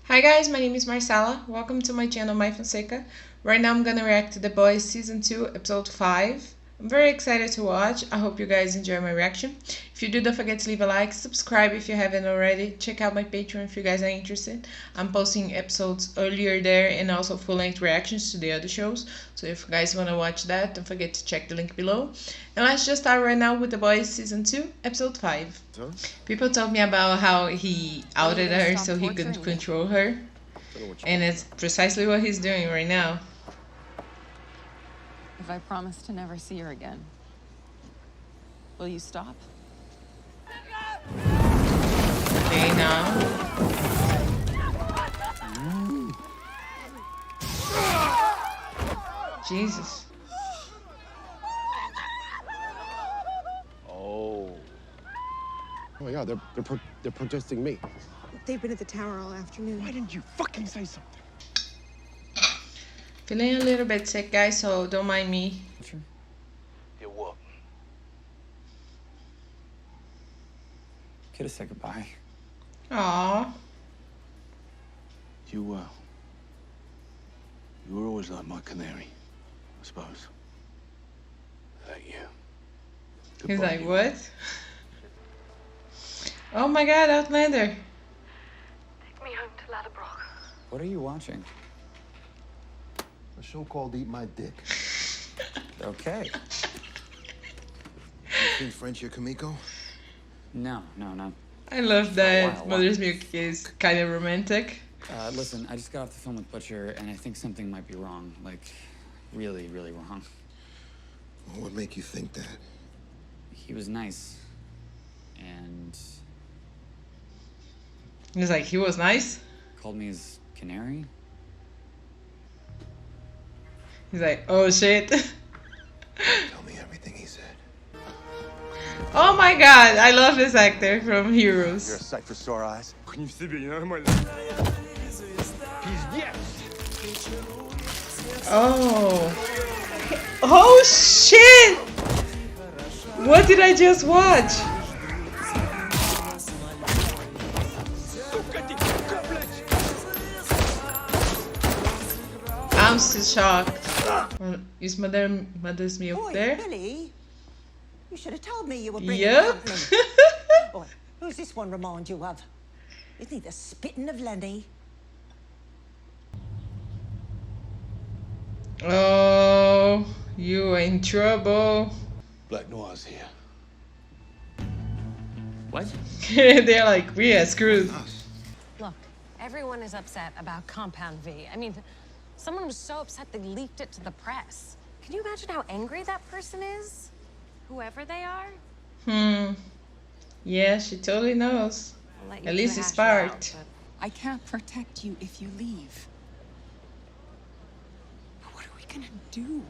Hi guys, my name is Marcella. Welcome to my channel, My Fonseca. Right now I'm gonna react to The Boys Season 2, Episode 5. I'm very excited to watch. I hope you guys enjoy my reaction. If you do, don't forget to leave a like, subscribe if you haven't already. Check out my Patreon if you guys are interested. I'm posting episodes earlier there and also full-length reactions to the other shows. So if you guys want to watch that, don't forget to check the link below. And let's just start right now with The Boys Season 2, Episode 5. People told me about how he outed her so he could control her. And it's precisely what he's doing right now. If I promise to never see her again, will you stop? Okay, now. Jesus. Oh my God, they're protesting me. They've been at the tower all afternoon. Why didn't you fucking say something? Feeling a little bit sick, guys, so don't mind me. You what? Could have said goodbye. Aww. You were always like my canary, I suppose. Thank you. He's Goodbye, like, you. what? Oh my God, Outlander. Take me home to Ladderbrook. What are you watching? A show called Eat My Dick. Okay. You speak French here, Kamiko? No. I love Why? that Mother's Milk is kind of romantic. Listen, I just got off the phone with Butcher, and I think something might be wrong. Like, really, really wrong. What would make you think that? He was nice. And He's like, he was nice. called me his canary. He's like, oh shit. Tell me everything he said. Oh my God, I love this actor from You're a Heroes. sight for sore eyes. Oh. Oh shit! What did I just watch? I'm still shocked. Is Mother's Milk Boy, there? Billy, you should have told me you were bringing Yep. company. Boy, who's this one remind you of? Isn't he the spitting of Lenny? Oh, you are in trouble. Black Noir's here. What? They're like, we are screwed. Look, everyone is upset about Compound V. I mean, someone was so upset they leaked it to the press. Can you imagine how angry that person is? Whoever they are? Yeah, she totally knows. I'll let you At two least hash it's it out, part. but I can't protect you if you leave. What are we gonna do?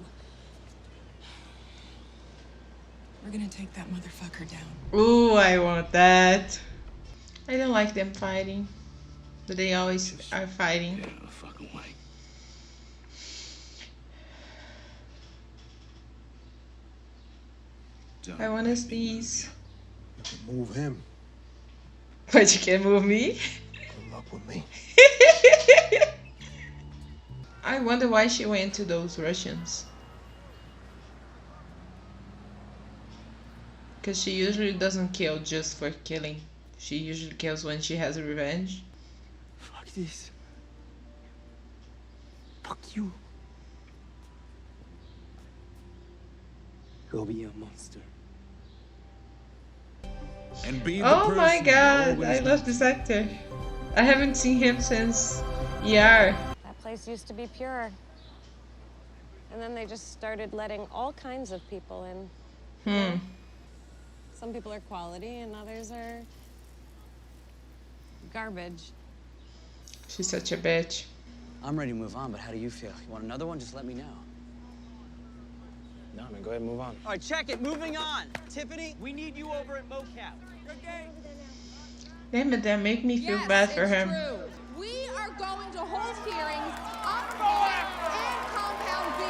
We're gonna take that motherfucker down. Ooh, I want that. I don't like them fighting. But they always are fighting. Get out of the fucking way. Don't I want to make me sneeze. Move him. But you can't move me? Good luck with me. I wonder why she went to those Russians. Because she usually doesn't kill just for killing. She usually kills when she has revenge. Fuck this. Fuck you. Go be a monster. And be the Oh my person you God, always I love this actor. I haven't seen him since ER. that place used to be pure. And then they just started letting all kinds of people in. Some people are quality and others are garbage. She's such a bitch. I'm ready to move on, but how do you feel? You want another one? Just let me know. No, man, go ahead and move on. All right, check it. Moving on. Tiffany, we need you over at MoCap. Damn it, that make me feel bad for him. True. We are going to hold hearings on and Compound V.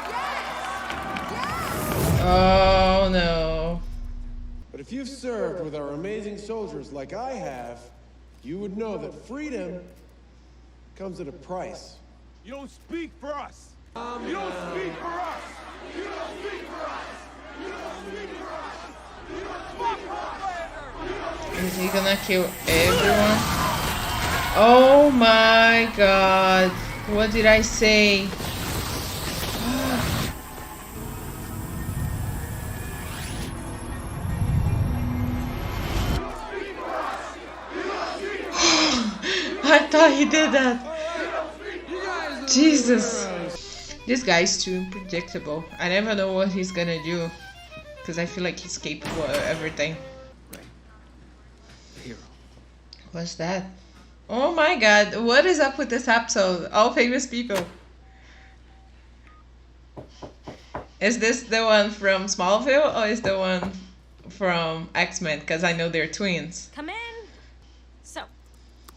Yes! Yes! Oh no. But if you've served with our amazing soldiers like I have, you would know that freedom comes at a price. You don't speak for us. You don't speak for us. You don't speak for us. You don't speak for us. You don't speak for us. Is he gonna kill everyone? Oh my god. What did I say? I thought he did that. Jesus. This guy is too unpredictable. I never know what he's gonna do. Because I feel like he's capable of everything. Right. The hero. What's that? Oh my god. What is up with this episode? All famous people. Is this the one from Smallville or is the one from X-Men? Because I know they're twins. Come in. So,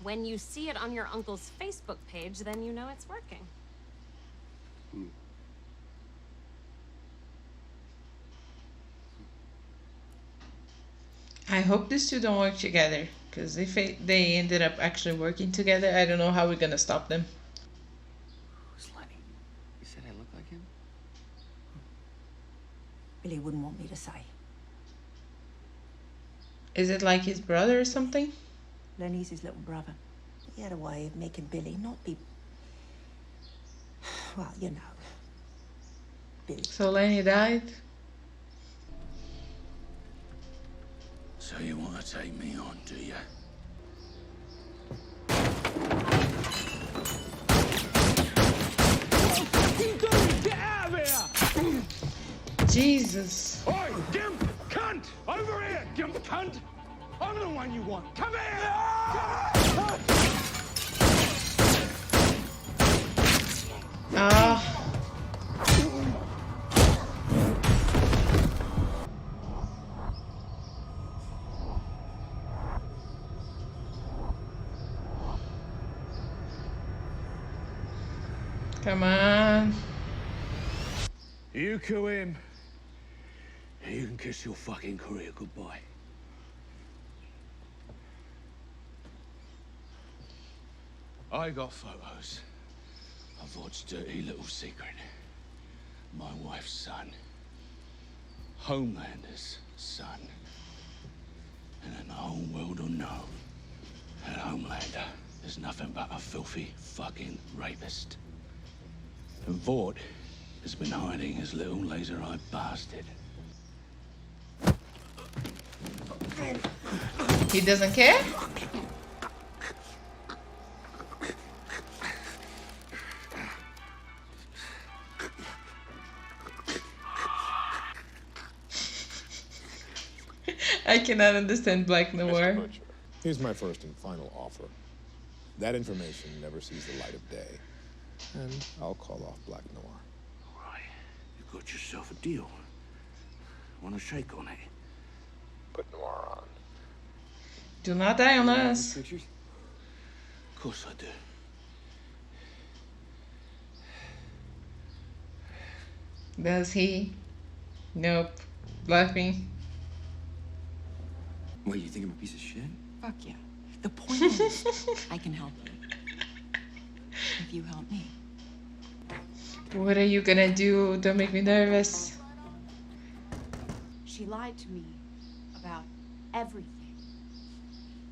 when you see it on your uncle's Facebook page, then you know it's working. I hope these two don't work together. Because if they ended up actually working together, I don't know how we're going to stop them. Who's Lenny? You said I look like him? Billy wouldn't want me to say. Is it like his brother or something? Lenny's his little brother. He had a way of making Billy not be... Well, you know. Billy. So Lenny died? So you want to take me on, do you? What fucking doing? Get out of here! Jesus. Oi, gimp cunt! Over here, gimp cunt! I'm the one you want. Come here! Ah. Come on. You kill him, you can kiss your fucking career goodbye. I got photos of what's dirty little secret. My wife's son. Homelander's son. And then the whole world will know that Homelander is nothing but a filthy fucking rapist. And Vought has been hiding his little laser-eyed bastard. He doesn't care? I cannot understand Black Noir. Mr. Butcher, here's my first and final offer. That information never sees the light of day. And I'll call off Black Noir. All right, you got yourself a deal. Want to shake on it? Put Noir on. Do not die on us. Pictures? Of course I do. Does he? Nope. Bluffing. What, you think I'm a piece of shit? Fuck yeah. The point is, I can help you. If you help me. What are you gonna do? Don't make me nervous. She lied to me about everything.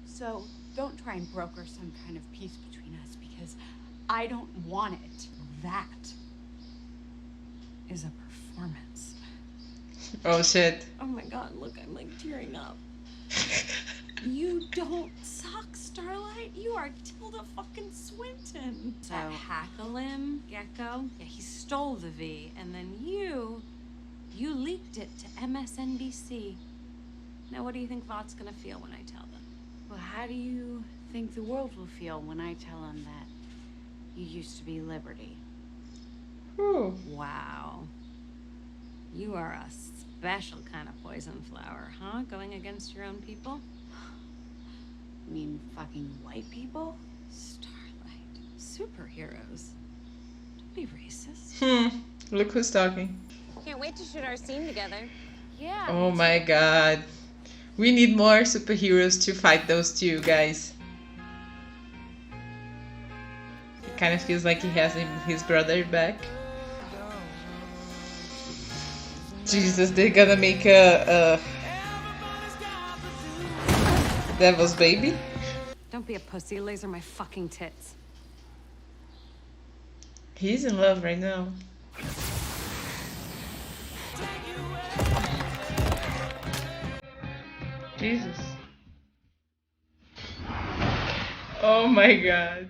So don't try and broker some kind of peace between us because I don't want it. That is a performance. Oh shit. Oh my god, look, I'm like tearing up. You don't suck, Starlight. You are Tilda fucking Swinton. So Hackalim, Gecko, yeah, he stole the V, and then you leaked it to MSNBC. Now what do you think Vought's gonna feel when I tell them? Well, how do you think the world will feel when I tell him that you used to be Liberty? Ooh. Wow. You are a special kind of poison flower, huh? Going against your own people? You mean fucking white people? Starlight. Superheroes. Don't be racist. Look who's talking. Can't wait to shoot our scene together. Yeah. Oh my god. We need more superheroes to fight those two guys. kind of feels like he has his brother back. Jesus, they're gonna make a devil's baby. Don't be a pussy. Laser my fucking tits. He's in love right now. Jesus. Oh my god.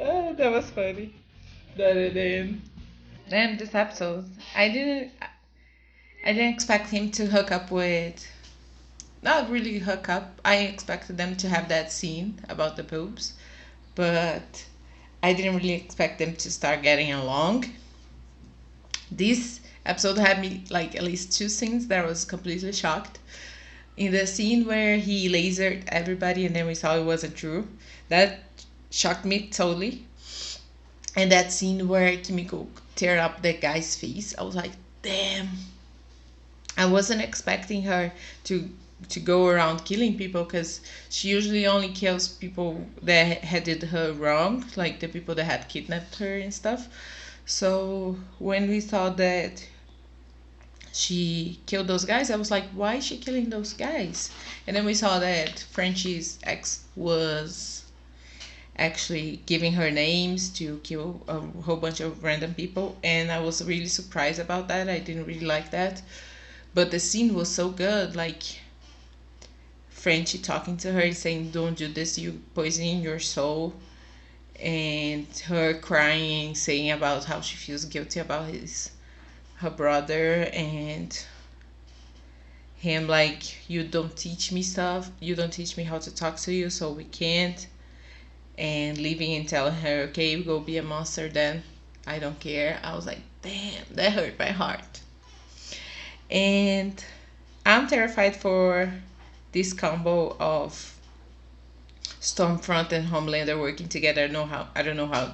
Oh, that was funny. Damn, this episode. I didn't expect him to hook up with, not really hook up. I expected them to have that scene about the boobs, but I didn't really expect them to start getting along. This episode had me like at least two scenes that I was completely shocked. In the scene where he lasered everybody and then we saw it wasn't true, that shocked me totally. And that scene where Kimiko tear up the guy's face, I was like, damn. I wasn't expecting her to go around killing people, because she usually only kills people that had did her wrong, like the people that had kidnapped her and stuff. So when we saw that she killed those guys, I was like, why is she killing those guys? And then we saw that Frenchie's ex was actually giving her names to kill a whole bunch of random people, and I was really surprised about that. I didn't really like that, but the scene was so good, like Frenchie talking to her saying, don't do this, you poisoning your soul, and her crying, saying about how she feels guilty about her brother, and him like, you don't teach me stuff, you don't teach me how to talk to you, so we can't, and leaving and telling her, okay, go be a monster then, I don't care. I was like, damn, that hurt my heart. And I'm terrified for this combo of Stormfront and Homelander working together. I don't know how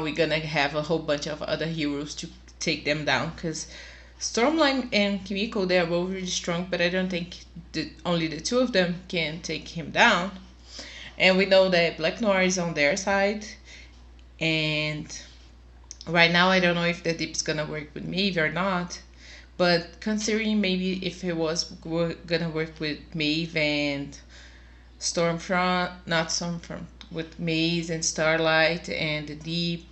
we're gonna have a whole bunch of other heroes to take them down, because Stormline and Kimiko, they are both really strong, but I don't think only the two of them can take him down. And we know that Black Noir is on their side, and right now I don't know if the Deep's gonna work with Maeve or not, but considering maybe if it was gonna work with Maeve and Stormfront, with Maze and Starlight and the Deep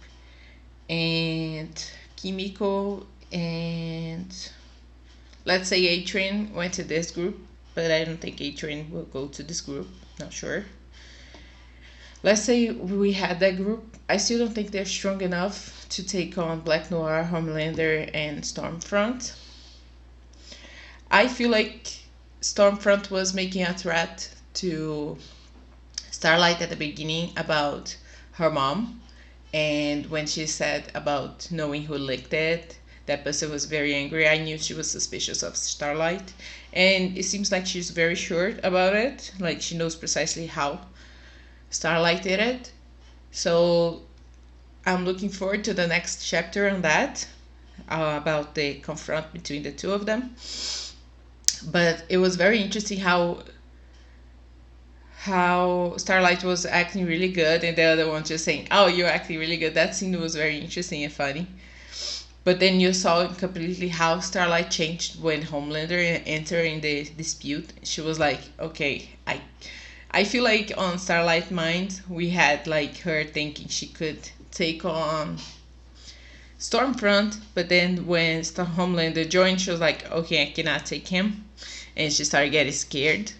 and Kimiko, and let's say A-Train went to this group, but I don't think A-Train will go to this group, not sure. Let's say we had that group, I still don't think they're strong enough to take on Black Noir, Homelander, and Stormfront. I feel like Stormfront was making a threat to Starlight at the beginning about her mom, and when she said about knowing who licked it, that person was very angry. I knew she was suspicious of Starlight, and it seems like she's very sure about it, like she knows precisely how Starlight did it. So I'm looking forward to the next chapter on that, about the confront between the two of them. But it was very interesting how Starlight was acting really good and the other one just saying, oh, you're acting really good. That scene was very interesting and funny. But then you saw completely how Starlight changed when Homelander entered in the dispute. She was like, okay, I feel like on Starlight's mind, we had like her thinking she could take on Stormfront, but then when Homelander joined, she was like, okay, I cannot take him, and she started getting scared.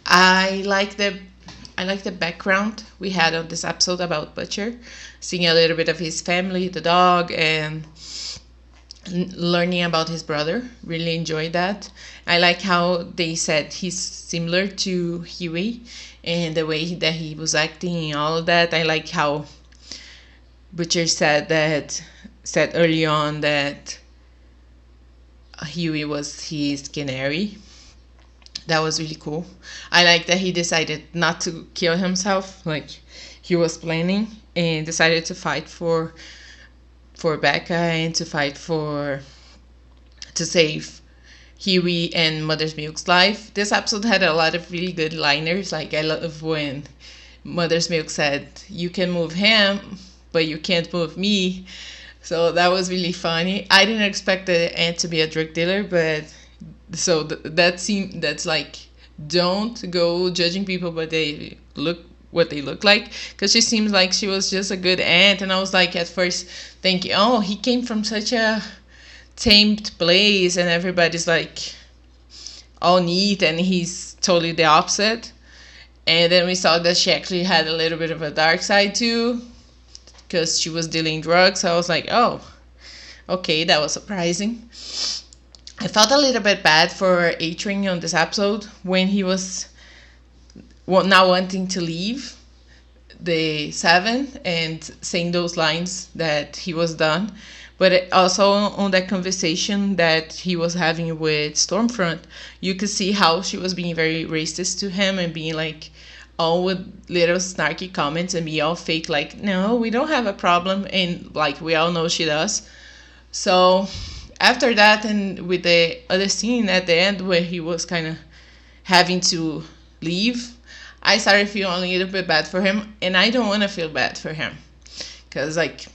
I like the background we had on this episode about Butcher, seeing a little bit of his family, the dog, and learning about his brother. Really enjoyed that. I like how they said he's similar to Huey and the way that he was acting and all of that. I like how Butcher said early on that Huey was his canary. That was really cool. I like that he decided not to kill himself like he was planning, and decided to fight for Becca and to fight to save Huey and Mother's Milk's life. This episode had a lot of really good liners. Like I love when Mother's Milk said, "You can move him, but you can't move me." So that was really funny. I didn't expect the aunt to be a drug dealer, but so that's like, don't go judging people but they look what they look like, because she seems like she was just a good aunt. And I was like at first thinking, oh, he came from such a tamed place and everybody's like all neat, and he's totally the opposite. And then we saw that she actually had a little bit of a dark side too, because she was dealing drugs. So I was like, oh, okay, that was surprising. I felt a little bit bad for Adrian on this episode when he was now wanting to leave the 7 and saying those lines that he was done. But also on that conversation that he was having with Stormfront, you could see how she was being very racist to him and being like all with little snarky comments and be all fake like, no, we don't have a problem. And like we all know she does. So after that, and with the other scene at the end where he was kind of having to leave, I started feeling a little bit bad for him. And I don't want to feel bad for him, because like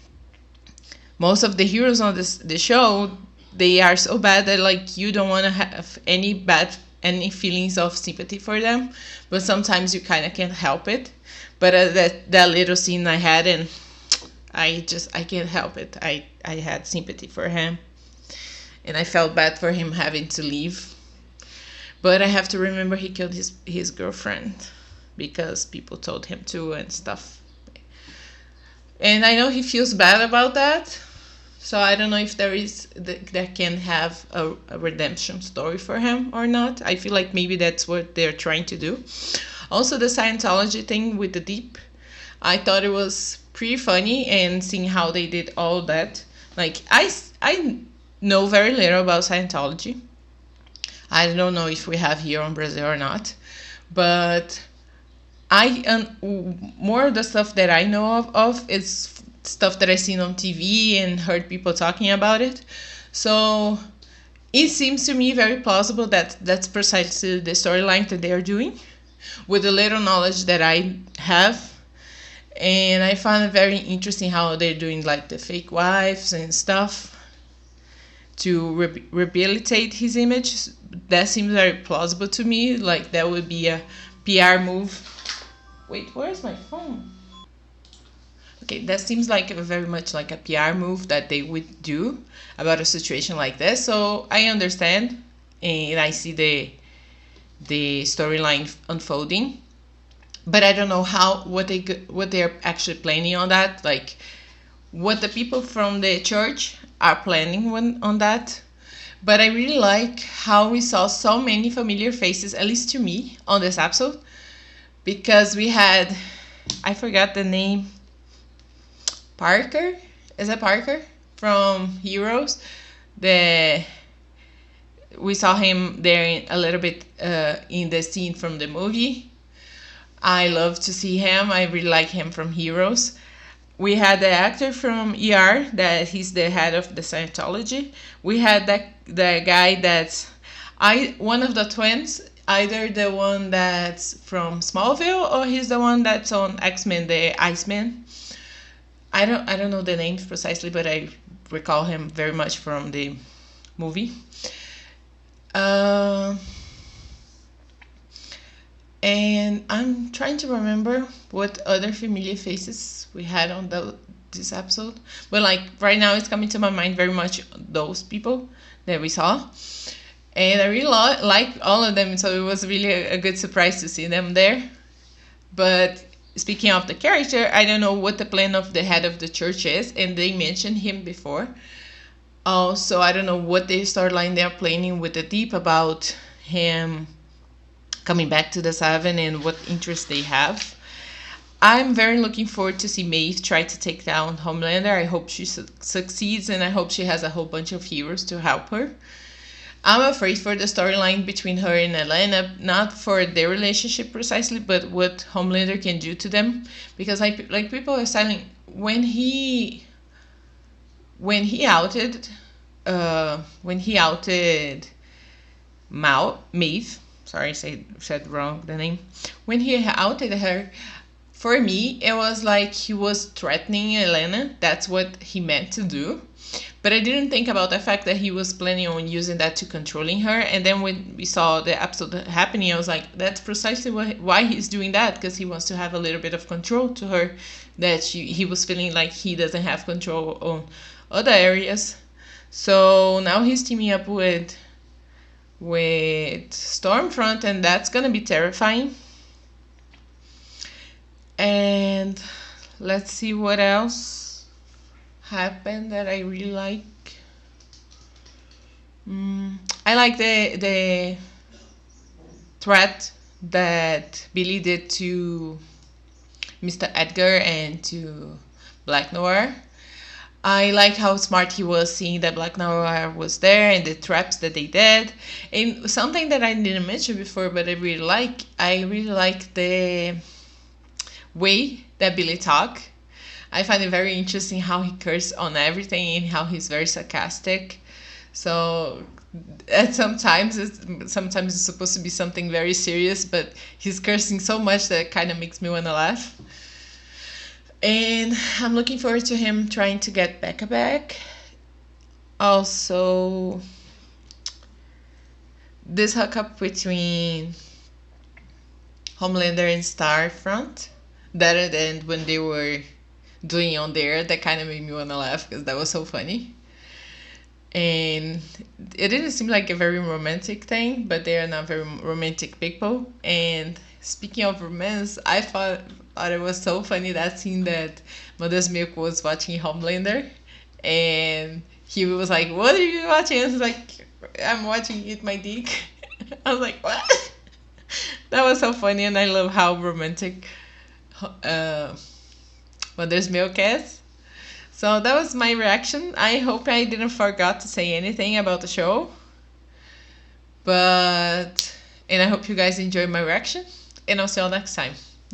most of the heroes on the show, they are so bad that like you don't want to have any feelings of sympathy for them, but sometimes you kind of can't help it. But that little scene I had, and I can't help it. I had sympathy for him, and I felt bad for him having to leave. But I have to remember he killed his girlfriend because people told him to and stuff. And I know he feels bad about that. So I don't know if that can have a redemption story for him or not. I feel like maybe that's what they're trying to do. Also, the Scientology thing with the Deep, I thought it was pretty funny, and seeing how they did all that. Like, I know very little about Scientology. I don't know if we have here in Brazil or not. But more of the stuff that I know of is stuff that I've seen on TV and heard people talking about it. So it seems to me very plausible that that's precisely the storyline that they are doing, with the little knowledge that I have. And I found it very interesting how they're doing like the fake wives and stuff to rehabilitate his image. That seems very plausible to me. Like that would be a PR move. Wait, where's my phone? Okay, that seems like very much like a PR move that they would do about a situation like this. So I understand, and I see the storyline unfolding, but I don't know what they're actually planning on that. Like what the people from the church are planning on that. But I really like how we saw so many familiar faces, at least to me, on this episode, because we had, I forgot the name. Parker? Is it Parker? From Heroes. We saw him there a little bit in the scene from the movie. I love to see him. I really like him from Heroes. We had the actor from ER, that he's the head of the Scientology. We had the guy that's one of the twins, either the one that's from Smallville or he's the one that's on X-Men, the Iceman. I don't know the names precisely, but I recall him very much from the movie. And I'm trying to remember what other familiar faces we had on this episode. But like right now it's coming to my mind very much those people that we saw. And I really like all of them, so it was really a good surprise to see them there. But speaking of the character, I don't know what the plan of the head of the church is, and they mentioned him before. Also, I don't know what the storyline they're planning with the Deep about him coming back to the 7 and what interest they have. I'm very looking forward to see Maeve try to take down Homelander. I hope she succeeds, and I hope she has a whole bunch of heroes to help her. I'm afraid for the storyline between her and Elena, not for their relationship precisely, but what Homelander can do to them. Because like people are saying, when he outed Maeve, sorry, I said wrong the name. When he outed her, for me, it was like he was threatening Elena. That's what he meant to do. But I didn't think about the fact that he was planning on using that to controlling her. And then when we saw the episode happening, I was like, that's precisely why he's doing that, because he wants to have a little bit of control to her, that he was feeling like he doesn't have control on other areas. So now he's teaming up with Stormfront, and that's gonna be terrifying. And let's see what else happened that I really like. I like the threat that Billy did to Mr. Edgar and to Black Noir. I like how smart he was, seeing that Black Noir was there and the traps that they did. And something that I didn't mention before, but I really like the way that Billy talk. I find it very interesting how he curses on everything and how he's very sarcastic. So sometimes it's supposed to be something very serious, but he's cursing so much that it kind of makes me want to laugh. And I'm looking forward to him trying to get Becca back. Also, this hookup between Homelander and Starfront, better than when they were doing on there, that kind of made me want to laugh because that was so funny. And it didn't seem like a very romantic thing, but they are not very romantic people. And speaking of romance, I thought it was so funny that scene that Mother's Milk was watching Homelander, and he was like, "What are you watching?" And I was like, "I'm watching Eat My Dick." I was like, "What?" That was so funny, and I love how romantic Mother's Milk is. So that was my reaction. I hope I didn't forget to say anything about the show. And I hope you guys enjoyed my reaction. And I'll see you all next time.